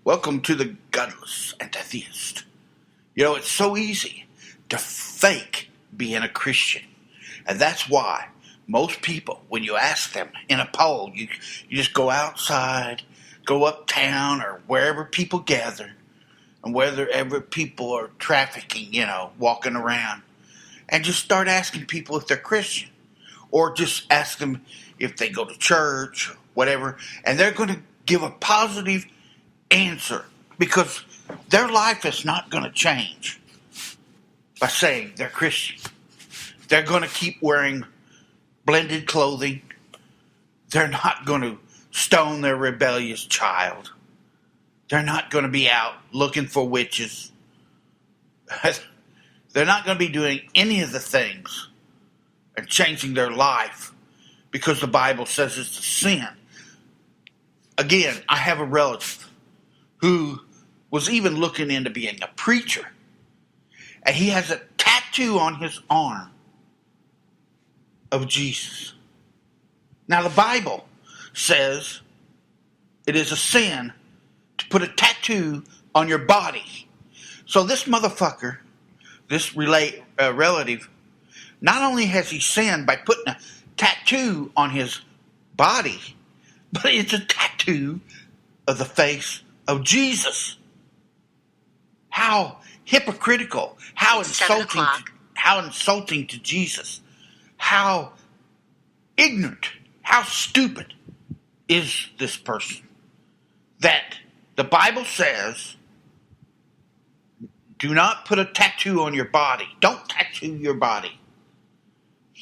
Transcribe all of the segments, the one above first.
Welcome to the Godless Antitheist. You know, it's so easy to fake being a Christian. And that's why most people, when you ask them in a poll, you just go outside, go uptown or wherever people gather, and wherever people are trafficking, walking around, and just start asking people if they're Christian. Or just ask them if they go to church, or whatever, and they're going to give a positive answer because their life is not going to change by saying they're Christian. They're going to keep wearing blended clothing. They're not going to stone their rebellious child. They're not going to be out looking for witches. They're not going to be doing any of the things and changing their life because the Bible says it's a sin. Again, I have a relative who was even looking into being a preacher. And he has a tattoo on his arm of Jesus. Now, the Bible says it is a sin to put a tattoo on your body. So this motherfucker, this relative, not only has he sinned by putting a tattoo on his body, but it's a tattoo of the face of Jesus. How hypocritical, how insulting to Jesus, how ignorant, how stupid is this person that the Bible says do not put a tattoo on your body. Don't tattoo your body.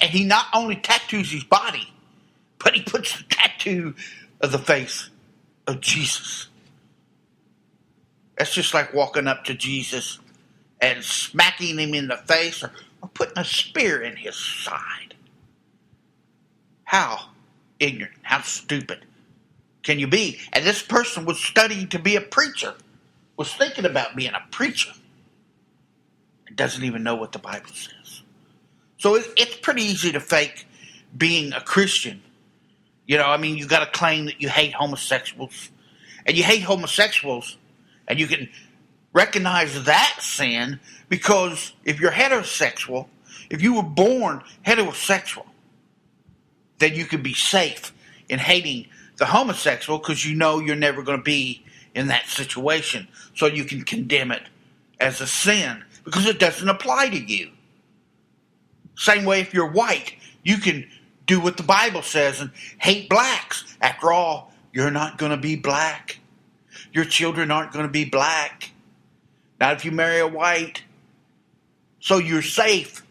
And he not only tattoos his body, but he puts the tattoo of the face of Jesus. That's just like walking up to Jesus and smacking him in the face or putting a spear in his side. How ignorant, how stupid can you be? And this person was studying to be a preacher, was thinking about being a preacher, and doesn't even know what the Bible says. So it's pretty easy to fake being a Christian. You got to claim that you hate homosexuals. And you hate homosexuals, and you can recognize that sin because if you're heterosexual, if you were born heterosexual, then you can be safe in hating the homosexual because you know you're never going to be in that situation. So you can condemn it as a sin because it doesn't apply to you. Same way if you're white, you can do what the Bible says and hate blacks. After all, you're not going to be black. Your children aren't going to be black. Not if you marry a white. So you're safe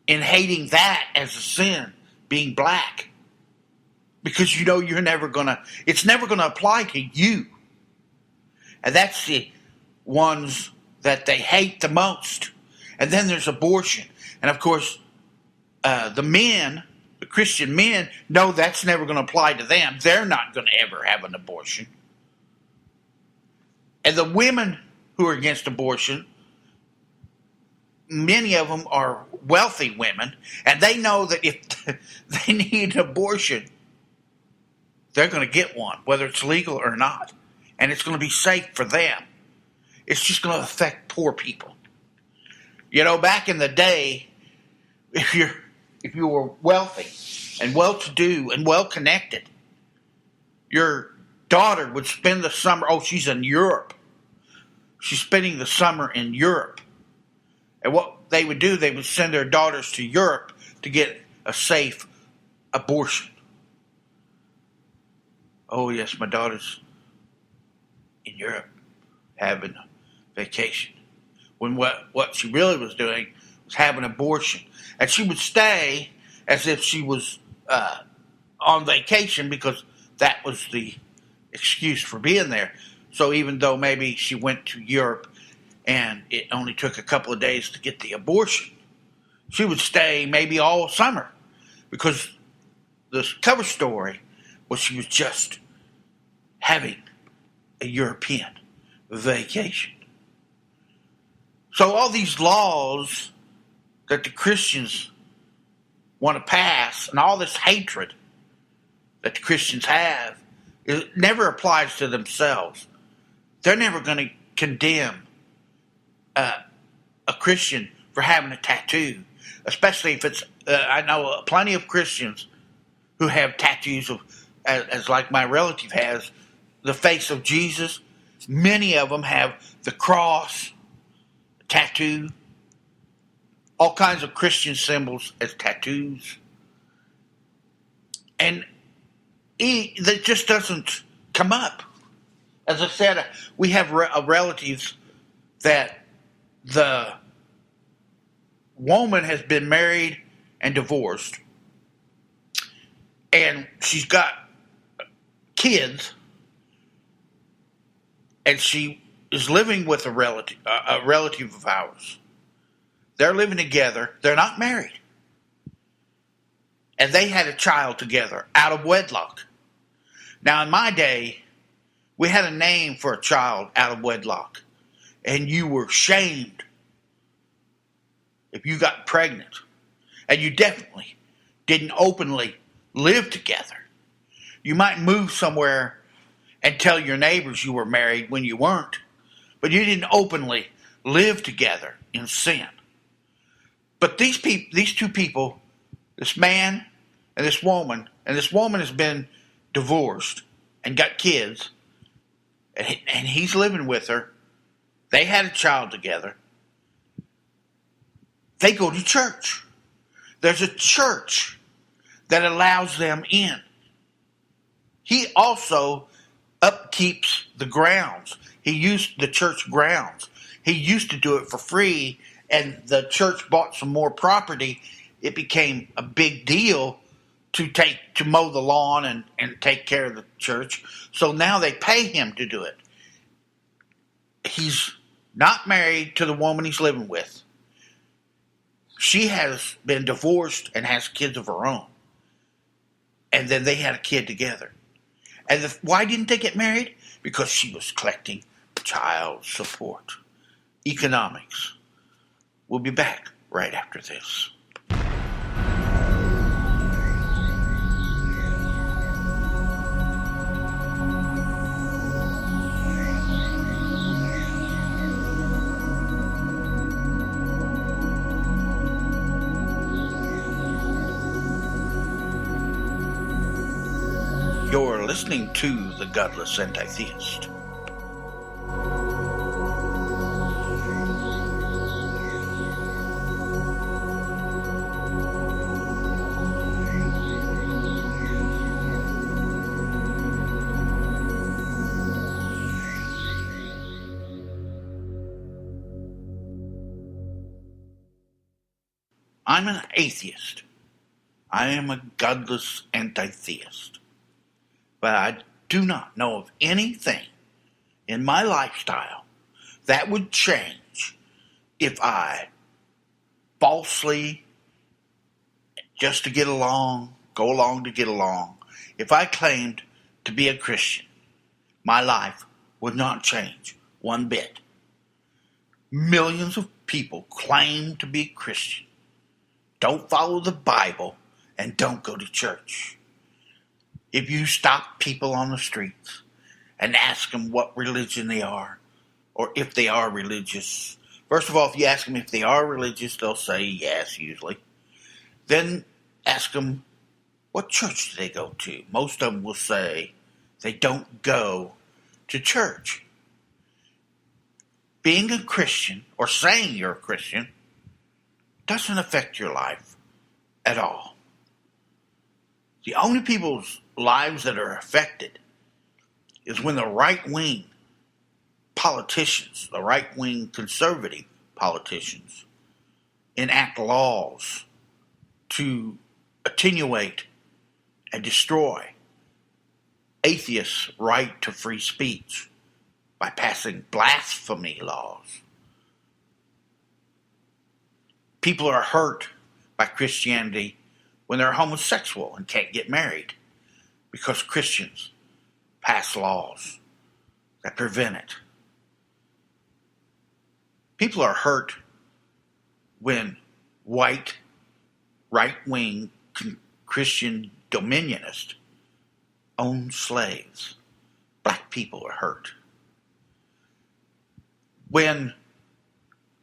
in hating that as a sin, being black. Because you know it's never going to apply to you. And that's the ones that they hate the most. And then there's abortion. And of course, the Christian men, know that's never going to apply to them. They're not going to ever have an abortion. And the women who are against abortion, many of them are wealthy women, and they know that if they need an abortion, they're going to get one, whether it's legal or not. And it's going to be safe for them. It's just going to affect poor people. Back in the day, if you were wealthy and well-to-do and well-connected, your daughter would spend the summer. Oh, she's in Europe. She's spending the summer in Europe. And what they would do, they would send their daughters to Europe to get a safe abortion. Oh, yes, my daughter's in Europe having a vacation. When what she really was doing was having an abortion. And she would stay as if she was on vacation because that was the excuse for being there. So even though maybe she went to Europe and it only took a couple of days to get the abortion, she would stay maybe all summer because the cover story was she was just having a European vacation. So all these laws that the Christians want to pass and all this hatred that the Christians have, it never applies to themselves. they're never going to condemn a Christian for having a tattoo, especially if it's. I know plenty of Christians who have tattoos of, as like my relative has, the face of Jesus. Many of them have the cross tattoo, all kinds of Christian symbols as tattoos, and that just doesn't come up. As I said, we have relatives that the woman has been married and divorced, and she's got kids, and she is living with a relative of ours. They're living together. They're not married. And they had a child together out of wedlock. Now, in my day, we had a name for a child out of wedlock. And you were shamed if you got pregnant. And you definitely didn't openly live together. You might move somewhere and tell your neighbors you were married when you weren't. But you didn't openly live together in sin. But these two people, this man and this woman has been divorced and got kids, and he's living with her. They had a child together. They go to church. There's a church that allows them in. He also upkeeps the grounds. He used the church grounds. He used to do it for free, and the church bought some more property. It became a big deal to mow the lawn and take care of the church. So now they pay him to do it. He's not married to the woman he's living with. She has been divorced and has kids of her own. And then they had a kid together. And why didn't they get married? Because she was collecting child support. Economics. We'll be back right after this. You're listening to the Godless Antitheist. I'm an atheist. I am a godless antitheist. But I do not know of anything in my lifestyle that would change if I falsely, just to get along, go along to get along, if I claimed to be a Christian, my life would not change one bit. Millions of people claim to be Christian, don't follow the Bible, and don't go to church. If you stop people on the streets and ask them what religion they are, or if they are religious, first of all, if you ask them if they are religious, they'll say yes, usually. Then ask them, what church do they go to? Most of them will say they don't go to church. Being a Christian, or saying you're a Christian, doesn't affect your life at all. The only people's lives that are affected is when the right-wing politicians, the right-wing conservative politicians, enact laws to attenuate and destroy atheists' right to free speech by passing blasphemy laws. People are hurt by Christianity when they're homosexual and can't get married because Christians pass laws that prevent it. People are hurt when white, right-wing Christian dominionists own slaves. Black people are hurt. when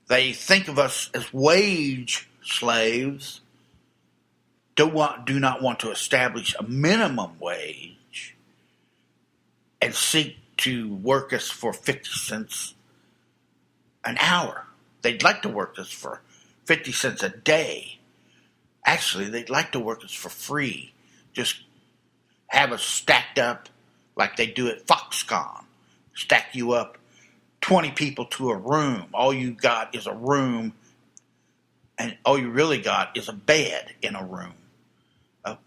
they think of us as wage slaves, do not want to establish a minimum wage and seek to work us for 50 cents an hour. They'd like to work us for 50 cents a day. Actually, they'd like to work us for free. Just have us stacked up like they do at Foxconn. Stack you up 20 people to a room. All you got is a room, and all you really got is a bed in a room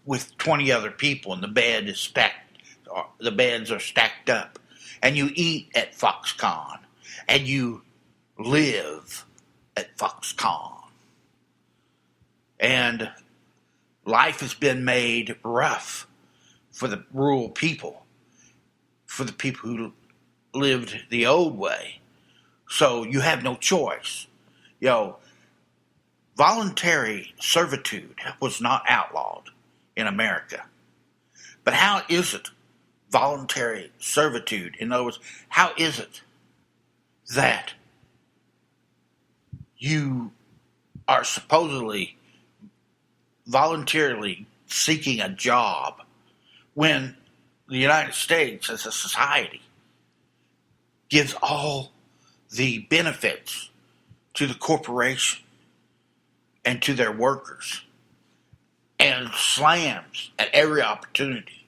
with 20 other people, and the bed is stacked. The beds are stacked up, and you eat at Foxconn, and you live at Foxconn. And life has been made rough for the rural people, for the people who lived the old way. So you have no choice. Voluntary servitude was not outlawed in America. But how is it voluntary servitude? In other words, how is it that you are supposedly voluntarily seeking a job when the United States as a society gives all the benefits to the corporation and to their workers and slams at every opportunity,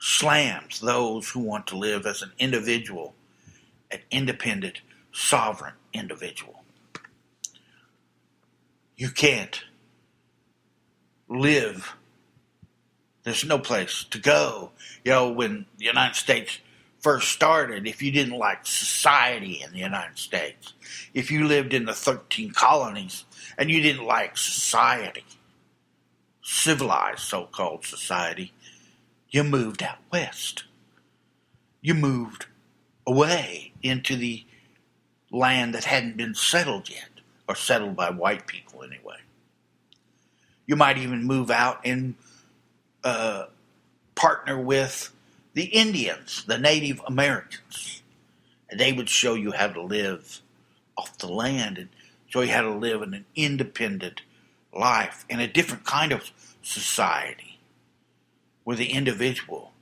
slams those who want to live as an individual, an independent, sovereign individual? You can't live. There's no place to go. When the United States first started, if you didn't like society in the United States, if you lived in the 13 colonies and you didn't like society, civilized so-called society, you moved out west. You moved away into the land that hadn't been settled yet, or settled by white people anyway. You might even move out and partner with the Indians, the Native Americans. And they would show you how to live off the land and show you how to live in an independent life in a different kind of society where the individual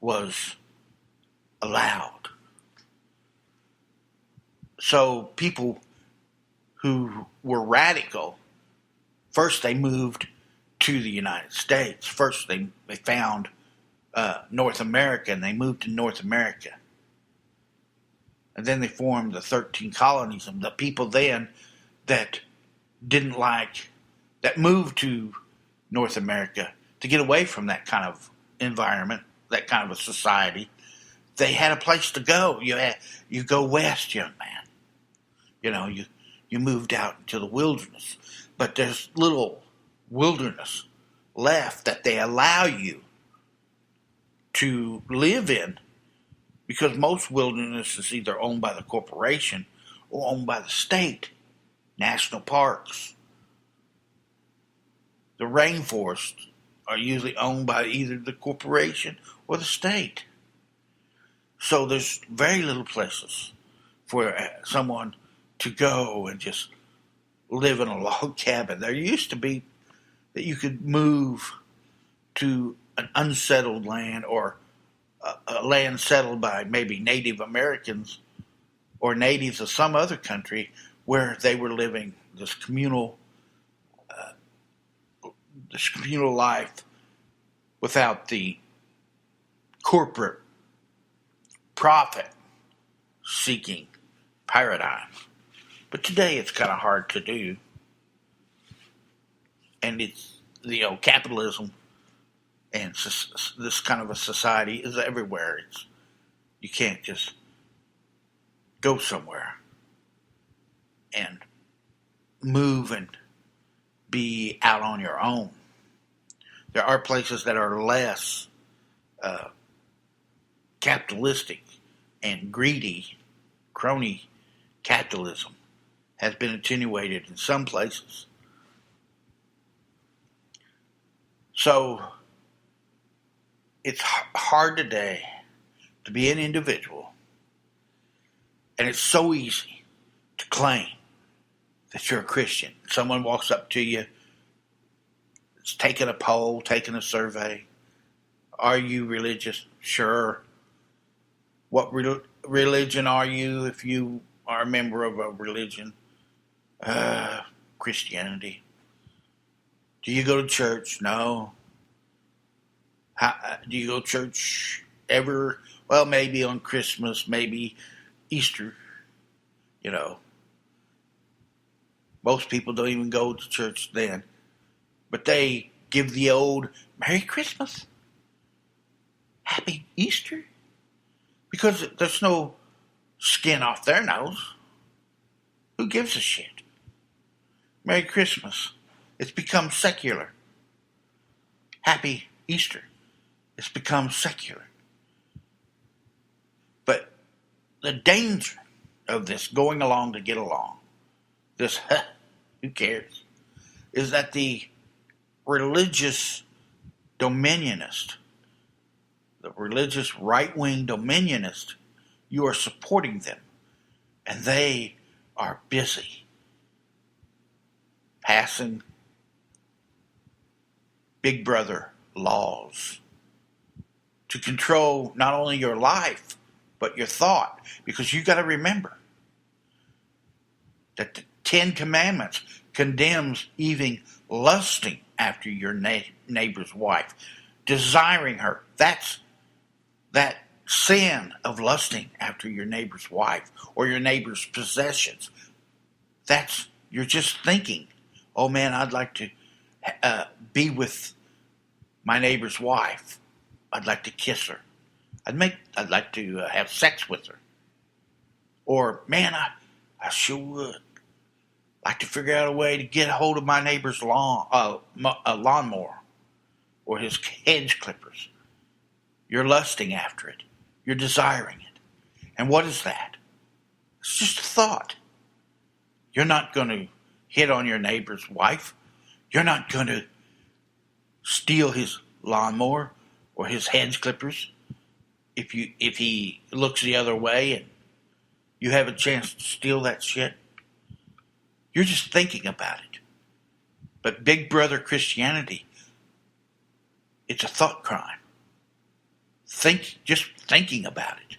was allowed. So people who were radical, first they moved to the United States. First they found North America, and they moved to North America. And then they formed the 13 colonies, and the people then that didn't like, that moved to North America to get away from that kind of environment, that kind of a society, they had a place to go. You go west, young man. You moved out into the wilderness. But there's little wilderness left that they allow you to live in, because most wilderness is either owned by the corporation or owned by the state. National parks. The rainforests are usually owned by either the corporation or the state. So there's very little places for someone to go and just live in a log cabin. There used to be that you could move to an unsettled land, or a land settled by maybe Native Americans or natives of some other country, where they were living this communal life without the corporate profit-seeking paradigm. But today it's kind of hard to do. And it's, capitalism and this kind of a society is everywhere. You can't just go somewhere and move and be out on your own. There are places that are less capitalistic and greedy. Crony capitalism has been attenuated in some places. So it's hard today to be an individual And it's so easy to claim that you're a Christian. Someone walks up to you, it's taking a poll, taking a survey. Are you religious? Sure. What religion are you if you are a member of a religion? Christianity. Do you go to church? No. Do you go to church ever? Well, maybe on Christmas, maybe Easter. You know. Most people don't even go to church then. But they give the old Merry Christmas, Happy Easter, because there's no skin off their nose. Who gives a shit? Merry Christmas. It's become secular. Happy Easter. It's become secular. But the danger of this going along to get along, this who cares, is that the religious dominionist, the religious right-wing dominionist, you are supporting them. And they are busy passing Big Brother laws to control not only your life, but your thought. Because you got to remember that the Ten Commandments condemns even lusting after your neighbor's wife, desiring her. That's that sin of lusting after your neighbor's wife or your neighbor's possessions. That's, you're just thinking, oh man, I'd like to be with my neighbor's wife. I'd like to kiss her. I'd like to have sex with her. Or, man, I sure would like to figure out a way to get a hold of my neighbor's lawnmower or his hedge clippers. You're lusting after it. You're desiring it. And what is that? It's just a thought. You're not going to hit on your neighbor's wife. You're not going to steal his lawnmower or his hedge clippers if he looks the other way and you have a chance to steal that shit. You're just thinking about it. But Big Brother Christianity, it's a thought crime. Just thinking about it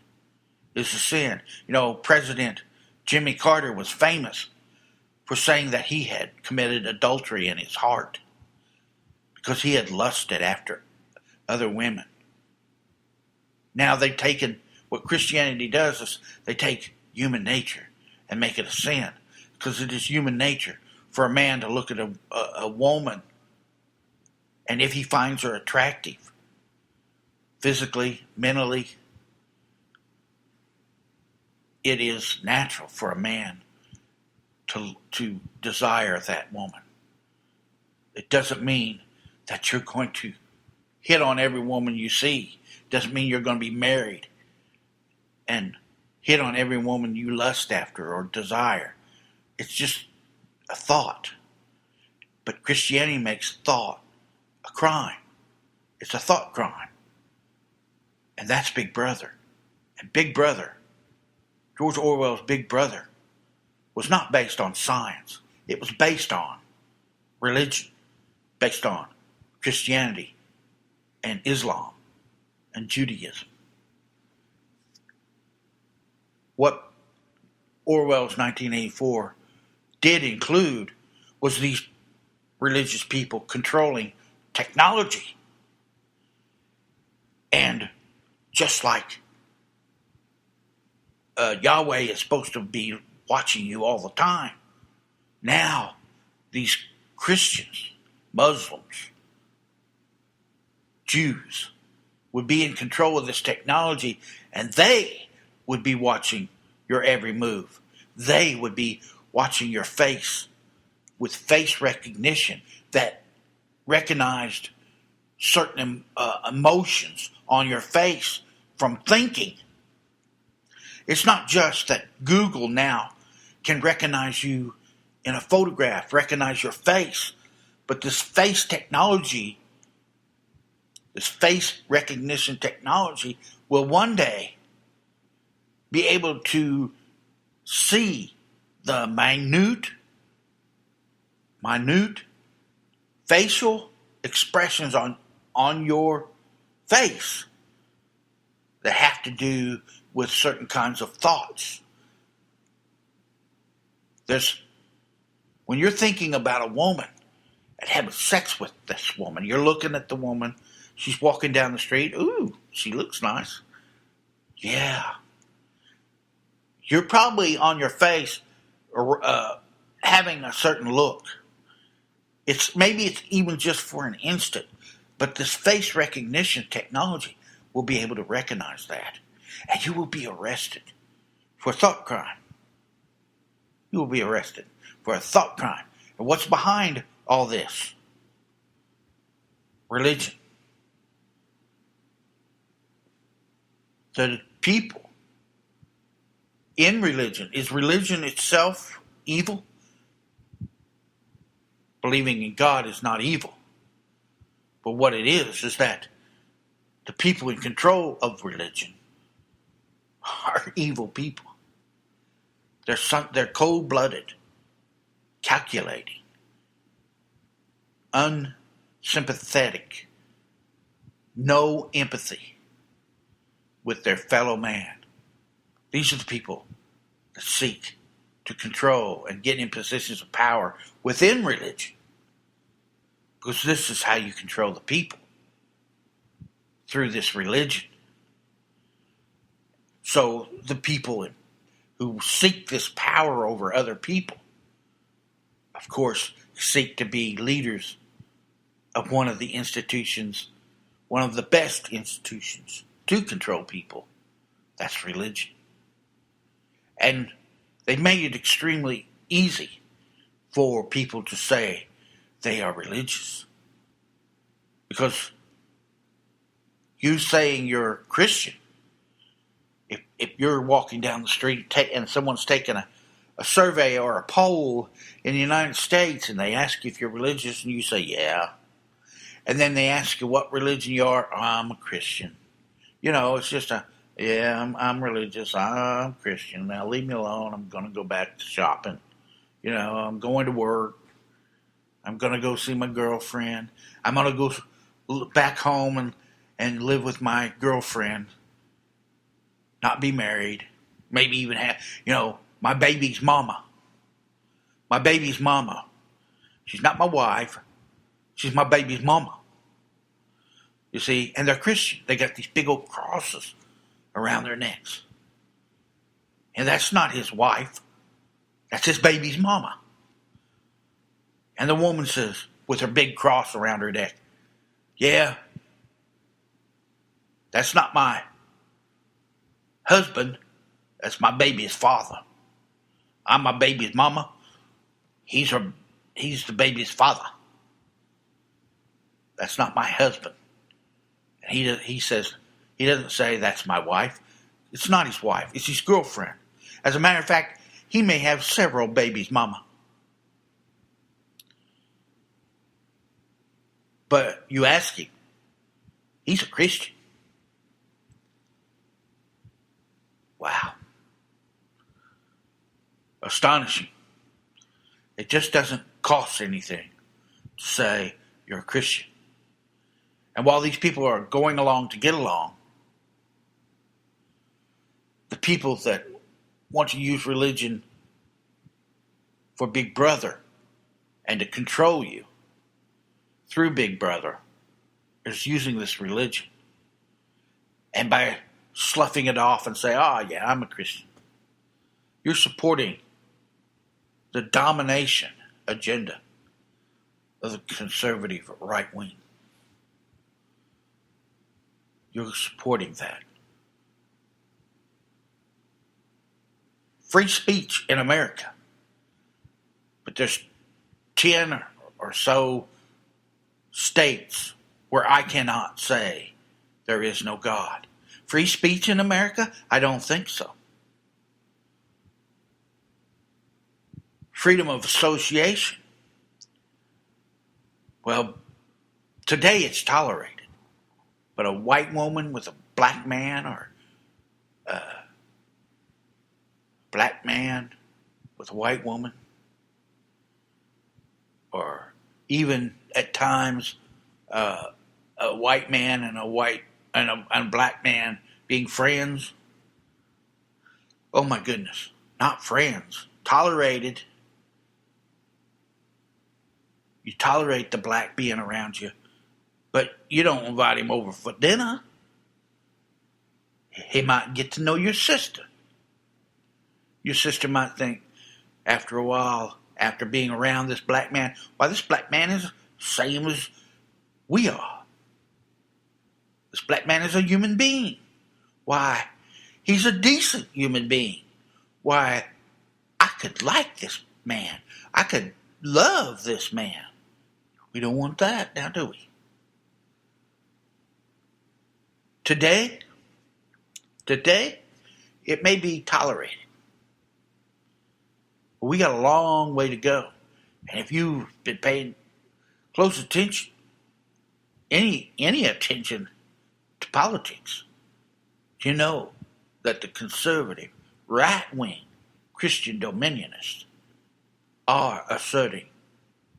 is a sin. You know, President Jimmy Carter was famous for saying that he had committed adultery in his heart because he had lusted after other women. Now they've taken, what Christianity does is they take human nature and make it a sin, because it is human nature for a man to look at a woman, and if he finds her attractive, physically, mentally, it is natural for a man to desire that woman. It doesn't mean that you're going to hit on every woman you see. It doesn't mean you're going to be married and hit on every woman you lust after or desire. It's just a thought. But Christianity makes thought a crime. It's a thought crime. And that's Big Brother. And Big Brother, George Orwell's Big Brother, was not based on science. It was based on religion, based on Christianity and Islam and Judaism. What Orwell's 1984 did include was these religious people controlling technology. And just like Yahweh is supposed to be watching you all the time, now these Christians, Muslims, Jews would be in control of this technology, and they would be watching your every move. They would be watching your face with face recognition that recognized certain emotions on your face from thinking. It's not just that Google now can recognize you in a photograph, recognize your face, but this face technology, this face recognition technology will one day be able to see the minute facial expressions on your face that have to do with certain kinds of thoughts. When you're thinking about a woman and having sex with this woman, you're looking at the woman, she's walking down the street, ooh, she looks nice. Yeah. You're probably on your face having a certain look. Maybe it's even just for an instant, but this face recognition technology will be able to recognize that, and you will be arrested for thought crime. You will be arrested for a thought crime. And what's behind all this? Religion. The people in religion. Is religion itself evil? Believing in God is not evil. But what it is that the people in control of religion are evil people. They're cold-blooded, calculating, unsympathetic, no empathy with their fellow man. These are the people that seek to control and get in positions of power within religion. Because this is how you control the people, through this religion. So the people who seek this power over other people, of course, seek to be leaders of one of the institutions, one of the best institutions to control people. That's religion. And they made it extremely easy for people to say they are religious. Because you saying you're Christian, if you're walking down the street and someone's taking a survey or a poll in the United States and they ask you if you're religious and you say, yeah. And then they ask you what religion you are. Oh, I'm a Christian. It's just I'm religious. I'm Christian. Now leave me alone. I'm going to go back to shopping. I'm going to work. I'm going to go see my girlfriend. I'm going to go back home and live with my girlfriend. Not be married. Maybe even have, my baby's mama. My baby's mama. She's not my wife. She's my baby's mama. You see, and they're Christian. They got these big old crosses around their necks. And that's not his wife. That's his baby's mama. And the woman says, with her big cross around her neck, yeah, that's not my husband. That's my baby's father. I'm my baby's mama. He's the baby's father. That's not my husband. And he says, he doesn't say that's my wife. It's not his wife. It's his girlfriend. As a matter of fact, he may have several babies' mama. But you ask him, he's a Christian. Wow. Astonishing. It just doesn't cost anything to say you're a Christian. And while these people are going along to get along, the people that want to use religion for Big Brother and to control you through Big Brother is using this religion. And by sloughing it off and say, yeah, I'm a Christian, you're supporting the domination agenda of the conservative right wing. You're supporting that. Free speech in America. But there's 10 or so states where I cannot say there is no God. Free speech in America? I don't think so. Freedom of association. Well, today it's tolerated. But a white woman with a black man or a black man with a white woman, or even at times a white man and a black man being friends. Oh my goodness, not friends, tolerated. You tolerate the black being around you, but you don't invite him over for dinner. He might get to know your sister. Your sister might think, after a while, after being around this black man, why, this black man is the same as we are. This black man is a human being. Why, he's a decent human being. Why, I could like this man. I could love this man. We don't want that now, do we? Today, it may be tolerated. But we got a long way to go. And if you've been paying close attention, any attention to politics, you know that the conservative, right-wing Christian dominionists are asserting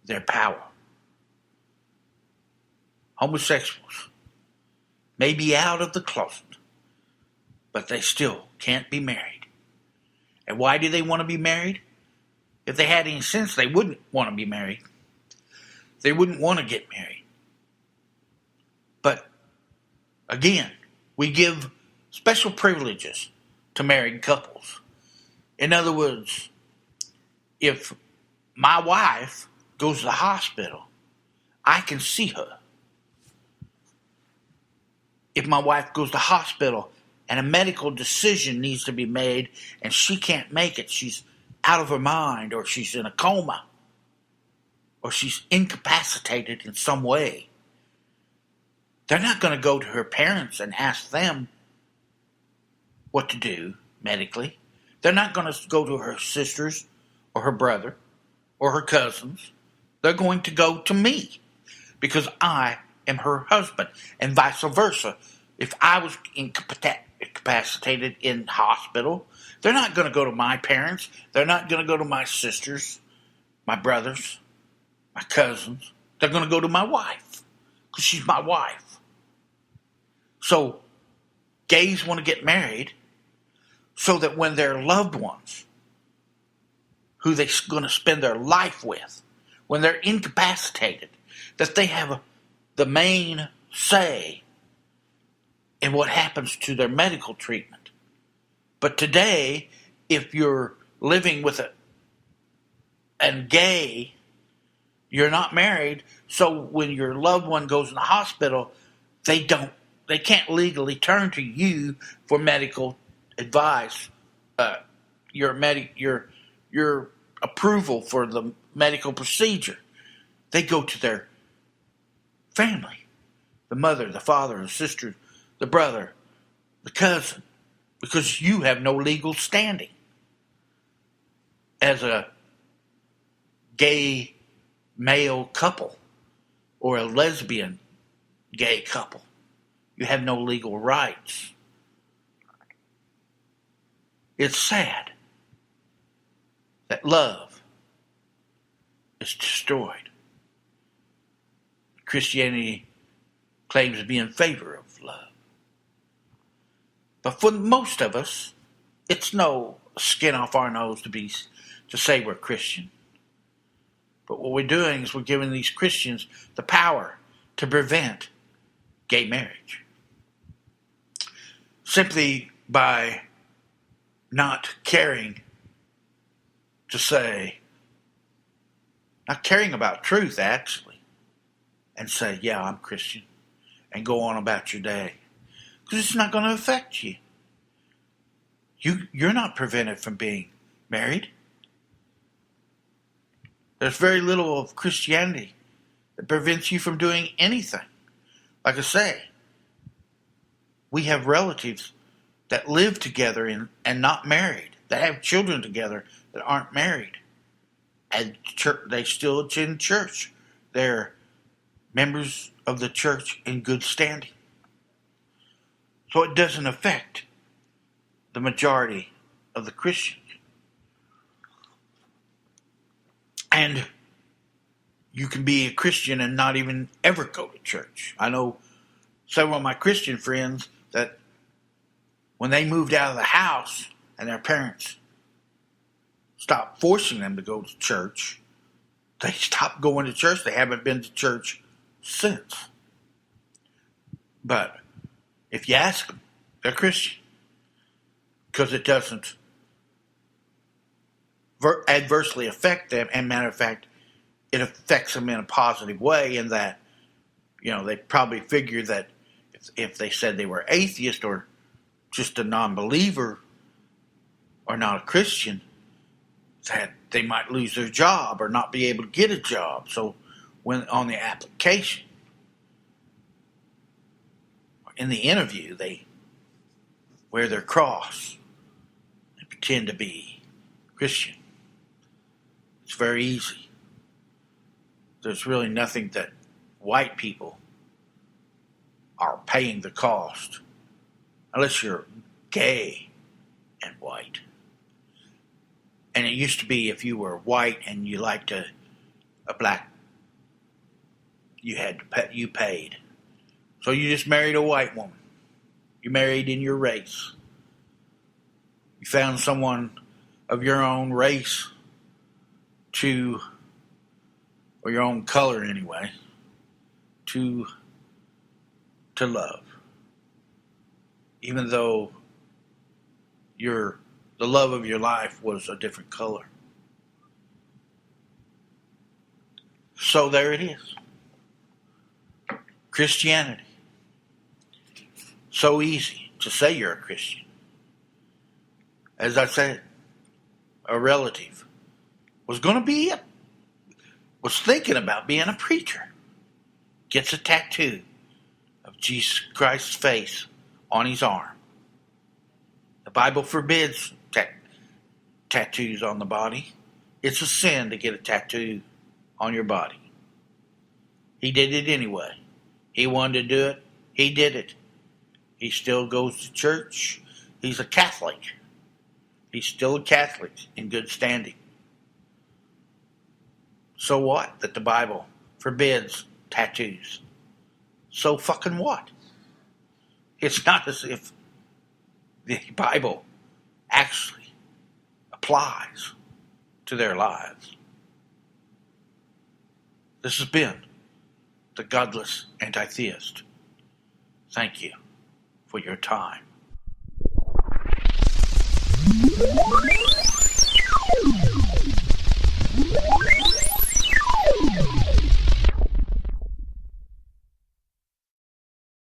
their power. Homosexuals may be out of the closet, but they still can't be married. And why do they want to be married? If they had any sense, they wouldn't want to be married. They wouldn't want to get married. But again, we give special privileges to married couples. In other words, if my wife goes to the hospital, I can see her. If my wife goes to the hospital and a medical decision needs to be made and she can't make it, she's out of her mind, or she's in a coma, or she's incapacitated in some way, they're not going to go to her parents and ask them what to do medically. They're not going to go to her sisters or her brother or her cousins. They're going to go to me because I am her husband, and vice versa. If I was incapacitated in hospital, they're not going to go to my parents. They're not going to go to my sisters, my brothers, my cousins. They're going to go to my wife because she's my wife. So gays want to get married so that when their loved ones, who they're going to spend their life with, when they're incapacitated, that they have the main say in what happens to their medical treatment. But today, if you're living with and gay, you're not married, so when your loved one goes in the hospital, they can't legally turn to you for medical advice, your approval for the medical procedure. They go to their family, the mother, the father, the sister, the brother, the cousin, because you have no legal standing as a gay male couple or a lesbian gay couple. You have no legal rights. It's sad that love is destroyed. Christianity claims to be in favor of love. But for most of us, it's no skin off our nose to say we're Christian. But what we're doing is we're giving these Christians the power to prevent gay marriage. Simply by not caring not caring about truth, actually, and say, yeah, I'm Christian, and go on about your day. Because it's not going to affect you. You're not prevented from being married. There's very little of Christianity that prevents you from doing anything. Like I say, we have relatives that live together and not married, that have children together that aren't married. And they still attend church. They're members of the church in good standing. So it doesn't affect the majority of the Christians. And you can be a Christian and not even ever go to church. I know several of my Christian friends that when they moved out of the house and their parents stopped forcing them to go to church, they stopped going to church. They haven't been to church since. But if you ask them, they're Christian. Because it doesn't adversely affect them. And matter of fact, it affects them in a positive way in that, they probably figure that if they said they were atheist or just a non-believer or not a Christian, that they might lose their job or not be able to get a job. So when on the application, in the interview, they wear their cross and pretend to be Christian. It's very easy. There's really nothing that white people are paying the cost, unless you're gay and white. And it used to be if you were white and you liked a black, you paid. So you just married a white woman. You married in your race. You found someone of your own race or your own color anyway, to love. Even though the love of your life was a different color. So there it is. Christianity. So easy to say you're a Christian. As I said, a relative was thinking about being a preacher. Gets a tattoo of Jesus Christ's face on his arm. The Bible forbids tattoos on the body. It's a sin to get a tattoo on your body. He did it anyway. He wanted to do it. He did it. He still goes to church. He's a Catholic. He's still a Catholic in good standing. So what that the Bible forbids tattoos? So fucking what? It's not as if the Bible actually applies to their lives. This has been the Godless Antitheist. Thank you for your time.